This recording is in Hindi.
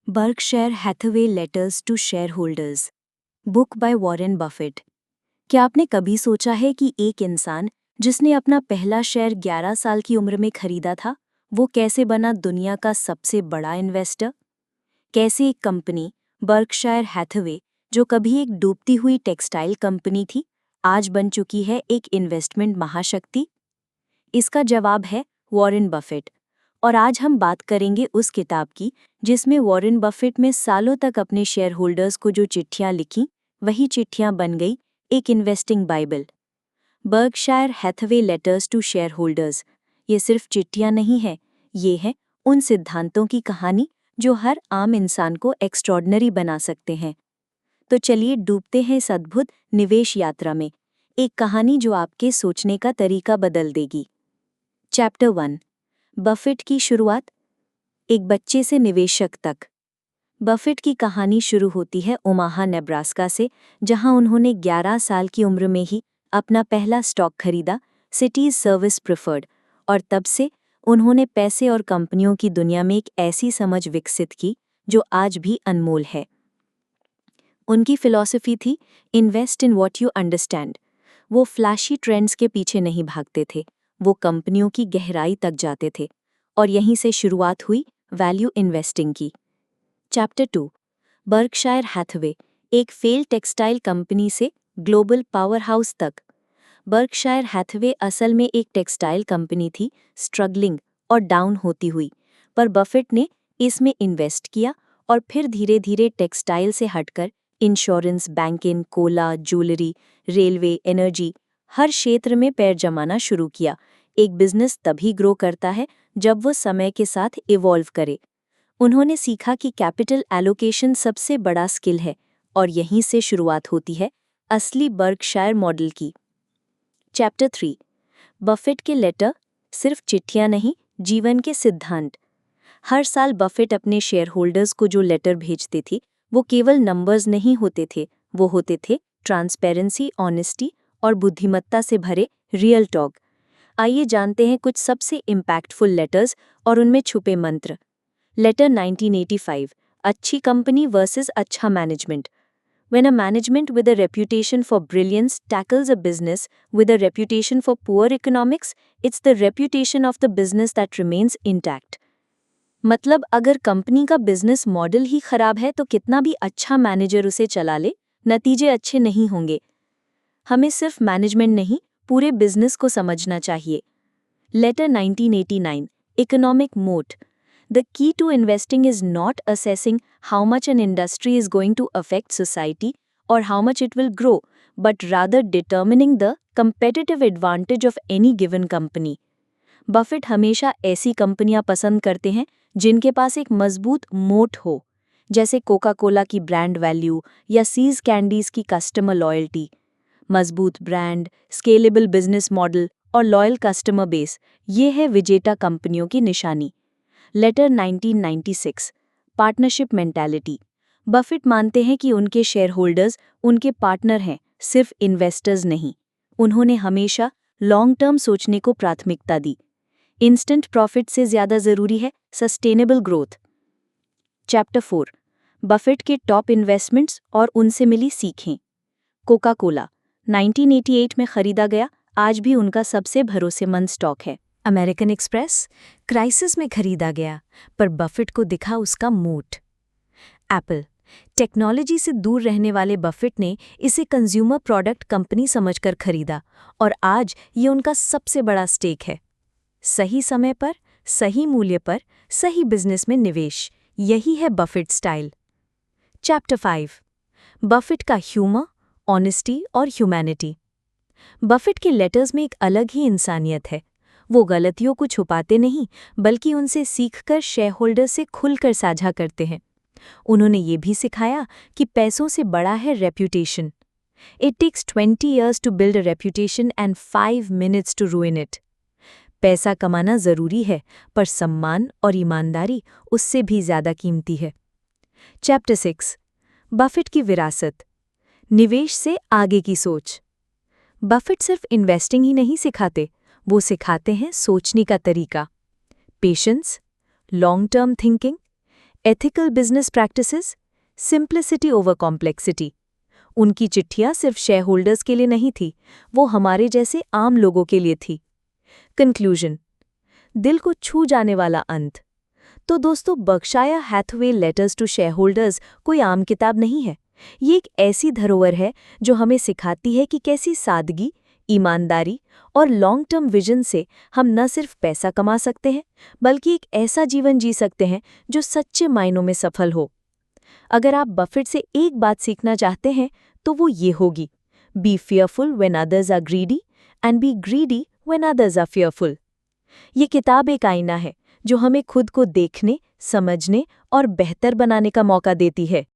Berkshire Hathaway letters to shareholders, book by Warren Buffett. क्या आपने कभी सोचा है कि एक इंसान जिसने अपना पहला शेयर 11 साल की उम्र में खरीदा था, वो कैसे बना दुनिया का सबसे बड़ा इन्वेस्टर? कैसे एक कंपनी, बर्कशायर हैथवे, जो कभी एक डूबती हुई टेक्सटाइल कंपनी थी, आज बन चुकी है एक इन्वेस्टमेंट महाशक्ति? इसका जवाब है वॉरेन बफेट। और आज हम बात करेंगे उस किताब की जिसमें वॉरेन बफेट में सालों तक अपने शेयर होल्डर्स को जो चिट्ठियां लिखी, वही चिट्ठियां बन गई एक investing Bible. Berkshire Hathaway letters to shareholders, ये सिर्फ चिट्ठियां नहीं है, ये है उन सिद्धांतों की कहानी जो हर आम इंसान को एक्स्ट्रॉर्डनरी बना सकते हैं। तो चलिए डूबते हैं इस अद्भुत निवेश यात्रा में, एक कहानी जो आपके सोचने का तरीका बदल देगी। चैप्टर 1, बफेट की शुरुआत, एक बच्चे से निवेशक तक। बफेट की कहानी शुरू होती है ओमाहा, नेब्रास्का से, जहां उन्होंने 11 साल की उम्र में ही अपना पहला स्टॉक खरीदा, सिटीज सर्विस प्रेफर्ड, और तब से उन्होंने पैसे और कंपनियों की दुनिया में एक ऐसी समझ विकसित की जो आज भी अनमोल है। उनकी फिलॉसफी थी invest in what you understand. वो फ्लैशी ट्रेंड्स के पीछे नहीं भागते थे, वो कंपनियों की गहराई तक जाते थे, और यहीं से शुरुआत हुई वैल्यू इन्वेस्टिंग की। चैप्टर 2, बर्कशायर हैथवे, एक फेल टेक्सटाइल कंपनी से ग्लोबल पावर हाउस तक। बर्कशायर हैथवे असल में एक टेक्सटाइल कंपनी थी, स्ट्रगलिंग और डाउन होती हुई, पर बफेट ने इसमें इन्वेस्ट किया और फिर धीरे धीरे टेक्सटाइल से हटकर insurance, banking, cola, jewellery, railway, energy, हर क्षेत्र में पैर जमाना शुरू किया। एक बिजनेस तभी ग्रो करता है जब वो समय के साथ इवॉल्व करे। उन्होंने सीखा कि कैपिटल एलोकेशन सबसे बड़ा स्किल है, और यहीं से शुरुआत होती है असली बर्कशायर मॉडल की। चैप्टर 3, बफेट के लेटर, सिर्फ चिट्ठियां नहीं, जीवन के सिद्धांत। हर साल बफेट अपने शेयर होल्डर्स को जो लेटर भेजते थे, वो केवल नंबर्स नहीं होते थे, वो होते थे ट्रांसपेरेंसी, ऑनेस्टी और बुद्धिमत्ता से भरे रियल टॉक। आइए जानते हैं कुछ सबसे इम्पैक्टफुल लेटर्स और उनमें छुपे मंत्र। लेटर 1985, अच्छी कंपनी वर्सेस अच्छा management. When a management with a reputation for brilliance tackles a business with a reputation for poor economics, it's the reputation of the business that remains intact. मतलब अगर कंपनी का बिजनेस मॉडल ही खराब है तो कितना भी अच्छा मैनेजर उसे चला ले, नतीजे अच्छे नहीं होंगे। हमें सिर्फ मैनेजमेंट नहीं, पूरे बिजनेस को समझना चाहिए। लेटर 1989, इकोनॉमिक मोट। The key to investing is not assessing how much an industry is going to affect society or how much it will grow, but rather determining the competitive advantage of any given company. Buffett हमेशा ऐसी कंपनियां पसंद करते हैं जिनके पास एक मजबूत मोट हो, जैसे कोका कोला की ब्रांड वैल्यू या सीज कैंडीज की कस्टमर लॉयल्टी। मजबूत ब्रांड, स्केलेबल बिजनेस मॉडल और लॉयल कस्टमर बेस, ये है विजेता कंपनियों की निशानी। Letter 1996, partnership mentality. बफेट मानते हैं कि उनके शेयर होल्डर्स उनके पार्टनर हैं, सिर्फ इन्वेस्टर्स नहीं। उन्होंने हमेशा लॉन्ग टर्म सोचने को प्राथमिकता दी। इंस्टेंट प्रॉफिट से ज़्यादा ज़रूरी है सस्टेनेबल ग्रोथ। चैप्टर 4, बफेट के टॉप इन्वेस्टमेंट्स और उनसे मिली सीखें। कोका कोला 1988 में खरीदा गया, आज भी उनका सबसे भरोसेमंद स्टॉक है। अमेरिकन एक्सप्रेस क्राइसिस में खरीदा गया, पर बफेट को दिखा उसका मोट। एप्पल, टेक्नोलॉजी से दूर रहने वाले बफेट ने इसे कंज्यूमर प्रोडक्ट कंपनी समझकर खरीदा, और आज ये उनका सबसे बड़ा स्टेक है। सही समय पर, सही मूल्य पर, सही बिजनेस में निवेश, यही है बफेट स्टाइल। चैप्टर 5, बफेट का ह्यूमर, ऑनेस्टी और ह्यूमैनिटी। बफेट के लेटर्स में एक अलग ही इंसानियत है। वो गलतियों को छुपाते नहीं, बल्कि उनसे सीखकर शेयर होल्डर से खुलकर साझा करते हैं। उन्होंने ये भी सिखाया कि पैसों से बड़ा है reputation. It takes 20 years to build a reputation and 5 minutes to ruin it. पैसा कमाना जरूरी है, पर सम्मान और ईमानदारी उससे भी ज्यादा कीमती है। चैप्टर 6, बफेट की विरासत, निवेश से आगे की सोच। बफेट सिर्फ इन्वेस्टिंग ही नहीं सिखाते, वो सिखाते हैं सोचने का तरीका। Patience, long term thinking, ethical business practices, simplicity over complexity. उनकी चिट्ठियां सिर्फ शेयर होल्डर्स के लिए नहीं थी, वो हमारे जैसे आम लोगों के लिए थी। कंक्लूजन, दिल को छू जाने वाला अंत। तो दोस्तों, Berkshire Hathaway letters to shareholders कोई आम किताब नहीं है। ये एक ऐसी धरोहर है जो हमें सिखाती है कि कैसी सादगी, ईमानदारी और लॉन्ग टर्म विजन से हम न सिर्फ पैसा कमा सकते हैं, बल्कि एक ऐसा जीवन जी सकते हैं जो सच्चे मायनों में सफल हो। अगर आप बफेट से एक बात सीखना चाहते हैं तो वो ये होगी, B fearful when others are greedy and be greedy when others are fearful। ये किताब एक आईना है जो हमें खुद को देखने, समझने और बेहतर बनाने का मौका देती है।